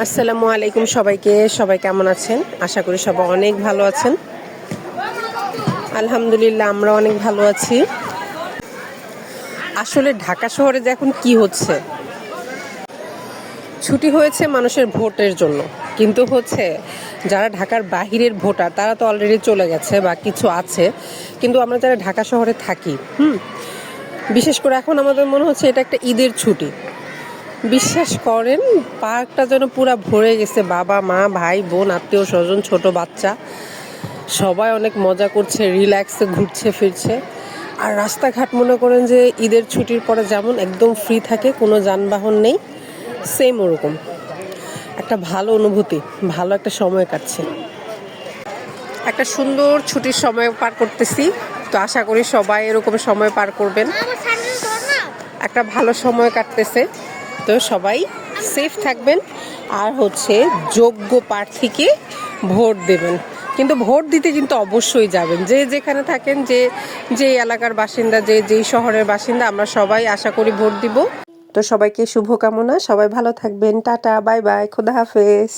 আসসালামু আলাইকুম সবাইকে। সবাই কেমন আছেন? আশা করি সবাই অনেক ভালো আছেন। আলহামদুলিল্লাহ আমরা অনেক ভালো আছি। আসলে ঢাকা শহরে যে এখন কি হচ্ছে, ছুটি হয়েছে মানুষের ভোটের জন্য, কিন্তু হচ্ছে যারা ঢাকার বাহিরের ভোটার তারা তো অলরেডি চলে গেছে বা কিছু আছে, কিন্তু আমরা যারা ঢাকা শহরে থাকি বিশেষ করে এখন আমাদের মনে হচ্ছে এটা একটা ঈদের ছুটি। বিশ্বাস করেন, পার্কটা যেন পুরা ভরে গেছে, বাবা মা ভাই বোন আত্মীয় স্বজন ছোট বাচ্চা সবাই অনেক মজা করছে, রিল্যাক্সে ঘুরছে ফিরছে। আর রাস্তাঘাট মনে করেন যে ঈদের ছুটির পরে যেমন একদম ফ্রি থাকে, কোনো যানবাহন নেই, সেম ওরকম একটা ভালো অনুভূতি, ভালো একটা সময় কাটছে, একটা সুন্দর ছুটির সময় পার করতেছি। তো আশা করি সবাই এরকম সময় পার করবেন, একটা ভালো সময় কাটতেছে। তো সবাই সেফ থাকবেন আর হচ্ছে যোগ্য প্রার্থীকে ভোট দেবেন। কিন্তু ভোট দিতে কিন্তু অবশ্যই যাবেন, যে যেখানে থাকেন, যে যে এলাকার বাসিন্দা, যে যেই শহরের বাসিন্দা, আমরা সবাই আশা করি ভোট দিব। তো সবাইকে শুভকামনা, সবাই ভালো থাকবেন, টাটা বাই বাই, খোদা হাফেজ।